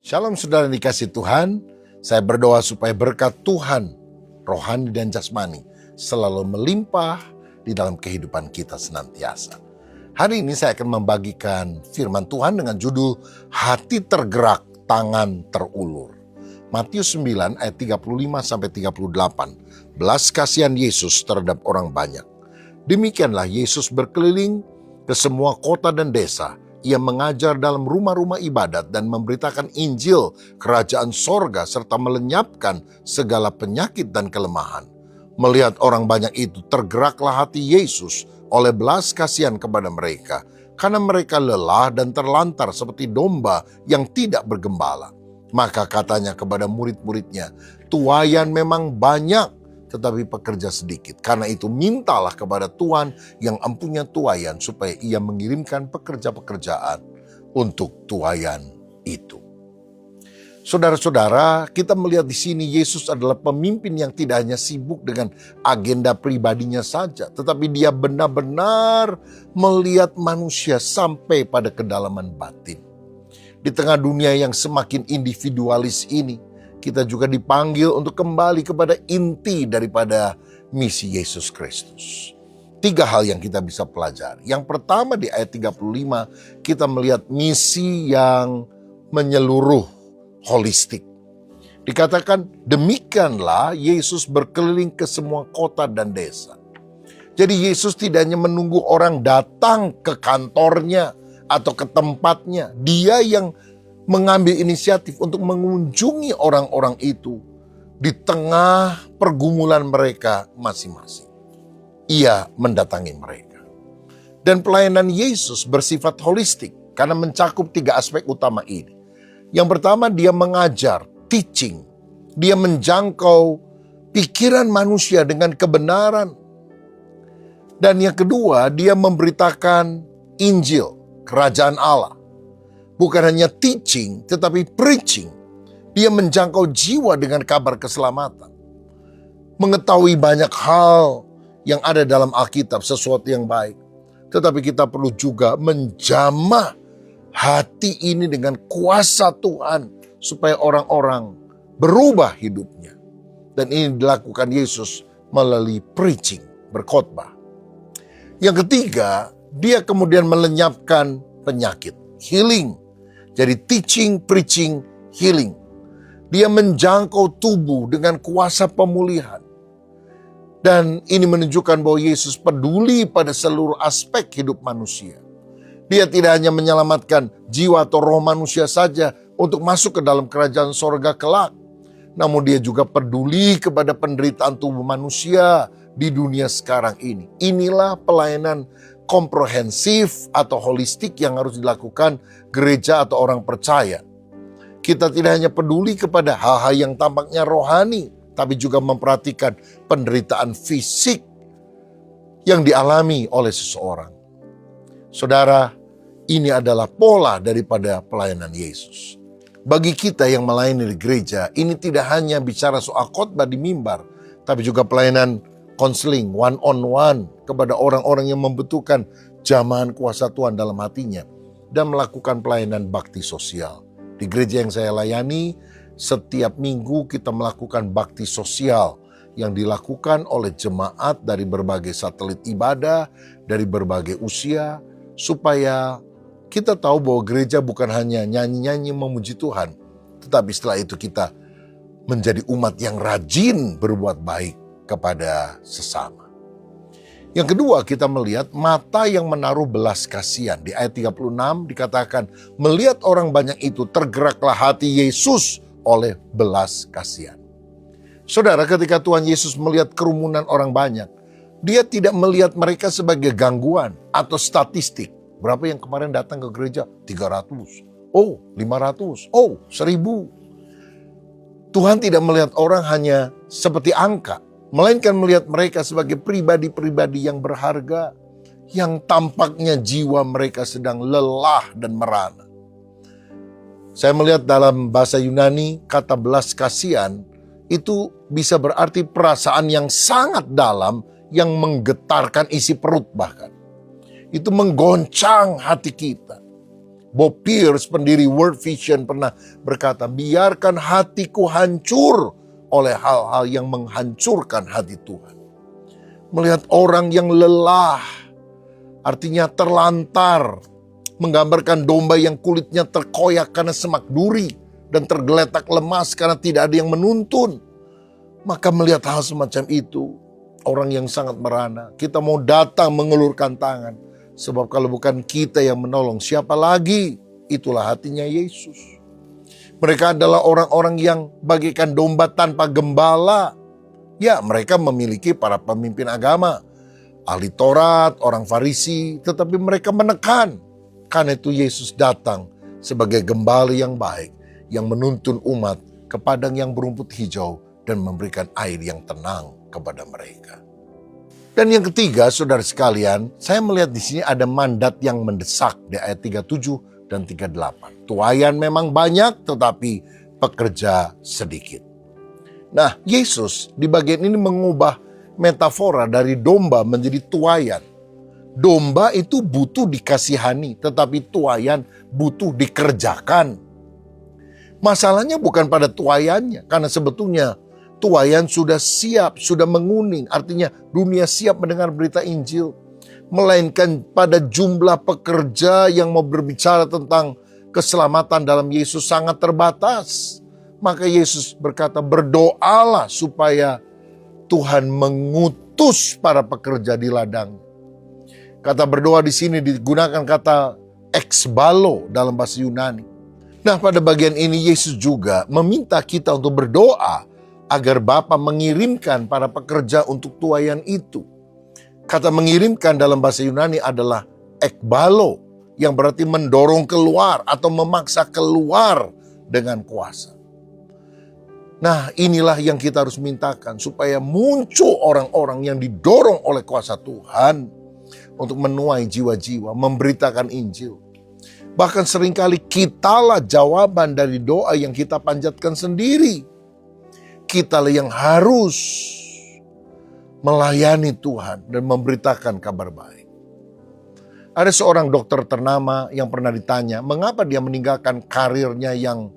Shalom saudara yang dikasih Tuhan, saya berdoa supaya berkat Tuhan, rohani dan jasmani, selalu melimpah di dalam kehidupan kita senantiasa. Hari ini saya akan membagikan firman Tuhan dengan judul Hati Tergerak, Tangan Terulur. Matius 9 ayat 35-38, belas kasihan Yesus terhadap orang banyak. Demikianlah Yesus berkeliling ke semua kota dan desa. Ia mengajar dalam rumah-rumah ibadat dan memberitakan Injil kerajaan sorga serta melenyapkan segala penyakit dan kelemahan. Melihat orang banyak itu, tergeraklah hati Yesus oleh belas kasihan kepada mereka, karena mereka lelah dan terlantar seperti domba yang tidak bergembala. Maka katanya kepada murid-muridnya, tuaian memang banyak, tetapi pekerja sedikit. Karena itu mintalah kepada Tuhan yang empunya tuaian supaya ia mengirimkan pekerja-pekerjaan untuk tuaian itu. Saudara-saudara, kita melihat di sini Yesus adalah pemimpin yang tidak hanya sibuk dengan agenda pribadinya saja, tetapi dia benar-benar melihat manusia sampai pada kedalaman batin. Di tengah dunia yang semakin individualis ini, kita juga dipanggil untuk kembali kepada inti daripada misi Yesus Kristus. 3 hal yang kita bisa pelajari. Yang pertama di ayat 35, kita melihat misi yang menyeluruh, holistik. Dikatakan, demikianlah Yesus berkeliling ke semua kota dan desa. Jadi Yesus tidak hanya menunggu orang datang ke kantornya atau ke tempatnya. Dia yang mengambil inisiatif untuk mengunjungi orang-orang itu di tengah pergumulan mereka masing-masing. Ia mendatangi mereka. Dan pelayanan Yesus bersifat holistik karena mencakup 3 aspek utama ini. Yang pertama, dia mengajar, teaching. Dia menjangkau pikiran manusia dengan kebenaran. Dan yang kedua, dia memberitakan Injil, kerajaan Allah. Bukan hanya teaching, tetapi preaching. Dia menjangkau jiwa dengan kabar keselamatan. Mengetahui banyak hal yang ada dalam Alkitab, sesuatu yang baik. Tetapi kita perlu juga menjamah hati ini dengan kuasa Tuhan, supaya orang-orang berubah hidupnya. Dan ini dilakukan Yesus melalui preaching, berkhotbah. Yang ketiga, dia kemudian melenyapkan penyakit, healing. Jadi teaching, preaching, healing. Dia menjangkau tubuh dengan kuasa pemulihan. Dan ini menunjukkan bahwa Yesus peduli pada seluruh aspek hidup manusia. Dia tidak hanya menyelamatkan jiwa atau roh manusia saja untuk masuk ke dalam kerajaan sorga kelak. Namun dia juga peduli kepada penderitaan tubuh manusia di dunia sekarang ini. Inilah pelayanan komprehensif atau holistik yang harus dilakukan gereja atau orang percaya. Kita tidak hanya peduli kepada hal-hal yang tampaknya rohani, tapi juga memperhatikan penderitaan fisik yang dialami oleh seseorang. Saudara, ini adalah pola daripada pelayanan Yesus. Bagi kita yang melayani di gereja, ini tidak hanya bicara soal khotbah di mimbar, tapi juga pelayanan konseling, one-on-one kepada orang-orang yang membutuhkan jamahan kuasa Tuhan dalam hatinya. Dan melakukan pelayanan bakti sosial. Di gereja yang saya layani, setiap minggu kita melakukan bakti sosial yang dilakukan oleh jemaat dari berbagai satelit ibadah, dari berbagai usia, supaya kita tahu bahwa gereja bukan hanya nyanyi-nyanyi memuji Tuhan, tetapi setelah itu kita menjadi umat yang rajin berbuat baik kepada sesama. Yang kedua, kita melihat mata yang menaruh belas kasihan. Di ayat 36 dikatakan, melihat orang banyak itu tergeraklah hati Yesus oleh belas kasihan. Saudara, ketika Tuhan Yesus melihat kerumunan orang banyak, dia tidak melihat mereka sebagai gangguan atau statistik. Berapa yang kemarin datang ke gereja? 300. Oh, 500. Oh, 1000. Tuhan tidak melihat orang hanya seperti angka, melainkan melihat mereka sebagai pribadi-pribadi yang berharga, yang tampaknya jiwa mereka sedang lelah dan merana. Saya melihat dalam bahasa Yunani, kata belas kasihan itu bisa berarti perasaan yang sangat dalam, yang menggetarkan isi perut bahkan. Itu menggoncang hati kita. Bob Pierce, pendiri World Vision, pernah berkata, biarkan hatiku hancur oleh hal-hal yang menghancurkan hati Tuhan. Melihat orang yang lelah, artinya terlantar, menggambarkan domba yang kulitnya terkoyak karena semak duri dan tergeletak lemas karena tidak ada yang menuntun. Maka melihat hal semacam itu, orang yang sangat merana, kita mau datang mengulurkan tangan. Sebab kalau bukan kita yang menolong, siapa lagi? Itulah hatinya Yesus. Mereka adalah orang-orang yang bagaikan domba tanpa gembala. Ya, mereka memiliki para pemimpin agama, ahli Taurat, orang Farisi, tetapi mereka menekan. Karena itu Yesus datang sebagai gembala yang baik, yang menuntun umat ke padang yang berumput hijau dan memberikan air yang tenang kepada mereka. Dan yang ketiga, saudara sekalian, saya melihat di sini ada mandat yang mendesak di ayat 37 dan 38. Tuaian memang banyak, tetapi pekerja sedikit. Nah, Yesus di bagian ini mengubah metafora dari domba menjadi tuaian. Domba itu butuh dikasihani, tetapi tuaian butuh dikerjakan. Masalahnya bukan pada tuaiannya, karena sebetulnya tuaian sudah siap, sudah menguning. Artinya dunia siap mendengar berita Injil. Melainkan pada jumlah pekerja yang mau berbicara tentang keselamatan dalam Yesus sangat terbatas. Maka Yesus berkata, berdoalah supaya Tuhan mengutus para pekerja di ladang. Kata berdoa di sini digunakan kata exbalo dalam bahasa Yunani. Nah, pada bagian ini Yesus juga meminta kita untuk berdoa agar Bapa mengirimkan para pekerja untuk tuaian itu. Kata mengirimkan dalam bahasa Yunani adalah ekbalo, yang berarti mendorong keluar atau memaksa keluar dengan kuasa. Nah, inilah yang kita harus mintakan, supaya muncul orang-orang yang didorong oleh kuasa Tuhan untuk menuai jiwa-jiwa, memberitakan Injil. Bahkan seringkali kitalah jawaban dari doa yang kita panjatkan sendiri. Kitalah yang harus melayani Tuhan dan memberitakan kabar baik. Ada seorang dokter ternama yang pernah ditanya, mengapa dia meninggalkan karirnya yang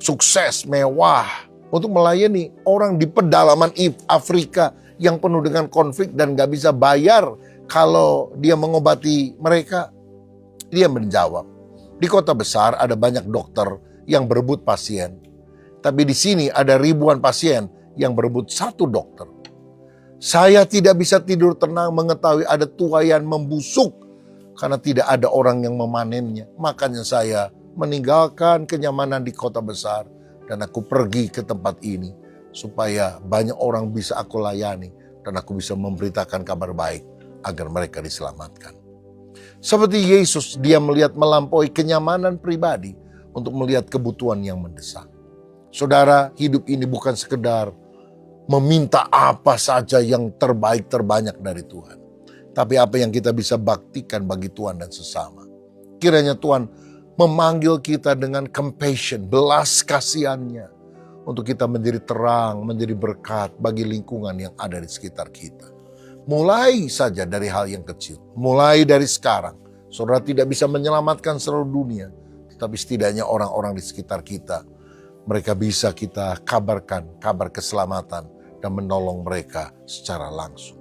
sukses, mewah, untuk melayani orang di pedalaman Afrika yang penuh dengan konflik dan gak bisa bayar kalau dia mengobati mereka. Dia menjawab, di kota besar ada banyak dokter yang berebut pasien. Tapi di sini ada ribuan pasien yang berebut satu dokter. Saya tidak bisa tidur tenang mengetahui ada tuaian membusuk karena tidak ada orang yang memanennya. Makanya saya meninggalkan kenyamanan di kota besar dan aku pergi ke tempat ini supaya banyak orang bisa aku layani dan aku bisa memberitakan kabar baik agar mereka diselamatkan. Seperti Yesus, dia melihat melampaui kenyamanan pribadi untuk melihat kebutuhan yang mendesak. Saudara, hidup ini bukan sekedar meminta apa saja yang terbaik terbanyak dari Tuhan, tapi apa yang kita bisa baktikan bagi Tuhan dan sesama. Kiranya Tuhan memanggil kita dengan compassion, belas kasihannya, untuk kita menjadi terang, menjadi berkat bagi lingkungan yang ada di sekitar kita. Mulai saja dari hal yang kecil, mulai dari sekarang. Saudara tidak bisa menyelamatkan seluruh dunia, tetapi setidaknya orang-orang di sekitar kita, mereka bisa kita kabarkan kabar keselamatan dan menolong mereka secara langsung.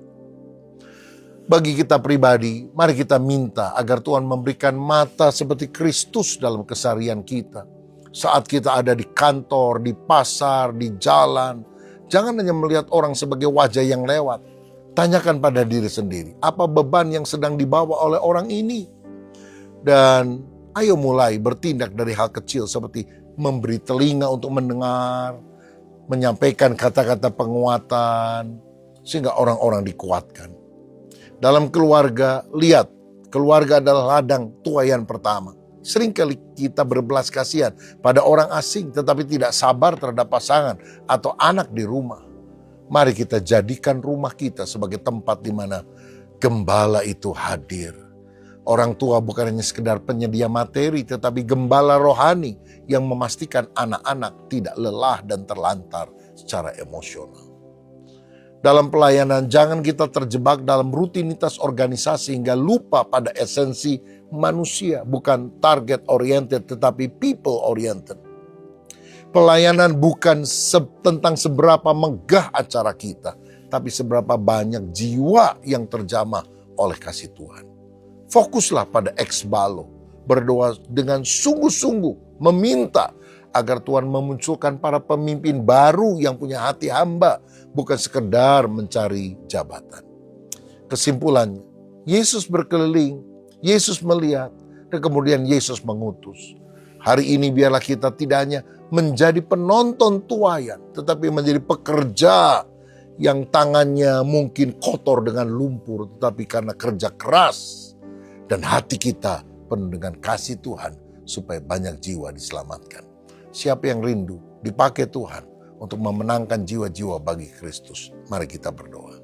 Bagi kita pribadi, mari kita minta agar Tuhan memberikan mata seperti Kristus dalam keseharian kita. Saat kita ada di kantor, di pasar, di jalan, jangan hanya melihat orang sebagai wajah yang lewat. Tanyakan pada diri sendiri, apa beban yang sedang dibawa oleh orang ini? Dan ayo mulai bertindak dari hal kecil seperti memberi telinga untuk mendengar, menyampaikan kata-kata penguatan, sehingga orang-orang dikuatkan. Dalam keluarga, lihat, keluarga adalah ladang tuaian pertama. Seringkali kita berbelas kasihan pada orang asing, tetapi tidak sabar terhadap pasangan atau anak di rumah. Mari kita jadikan rumah kita sebagai tempat di mana gembala itu hadir. Orang tua bukan hanya sekedar penyedia materi, tetapi gembala rohani yang memastikan anak-anak tidak lelah dan terlantar secara emosional. Dalam pelayanan, jangan kita terjebak dalam rutinitas organisasi hingga lupa pada esensi manusia, bukan target oriented tetapi people oriented. Pelayanan bukan tentang seberapa megah acara kita, tapi seberapa banyak jiwa yang terjamah oleh kasih Tuhan. Fokuslah pada ex balo, berdoa dengan sungguh-sungguh, meminta agar Tuhan memunculkan para pemimpin baru yang punya hati hamba, bukan sekedar mencari jabatan. Kesimpulannya, Yesus berkeliling, Yesus melihat, dan kemudian Yesus mengutus. Hari ini biarlah kita tidak hanya menjadi penonton tuaian, tetapi menjadi pekerja yang tangannya mungkin kotor dengan lumpur, tetapi karena kerja keras dan hati kita penuh dengan kasih Tuhan, supaya banyak jiwa diselamatkan. Siapa yang rindu dipakai Tuhan untuk memenangkan jiwa-jiwa bagi Kristus? Mari kita berdoa.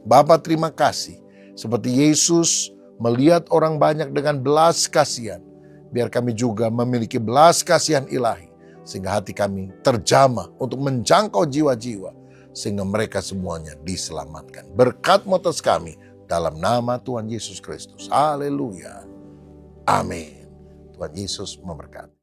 Bapa, terima kasih. Seperti Yesus melihat orang banyak dengan belas kasihan, biar kami juga memiliki belas kasihan ilahi, sehingga hati kami terjamah untuk menjangkau jiwa-jiwa, sehingga mereka semuanya diselamatkan. Berkat-Mu atas kami, dalam nama Tuhan Yesus Kristus. Haleluya. Amin. Tuhan Yesus memberkati.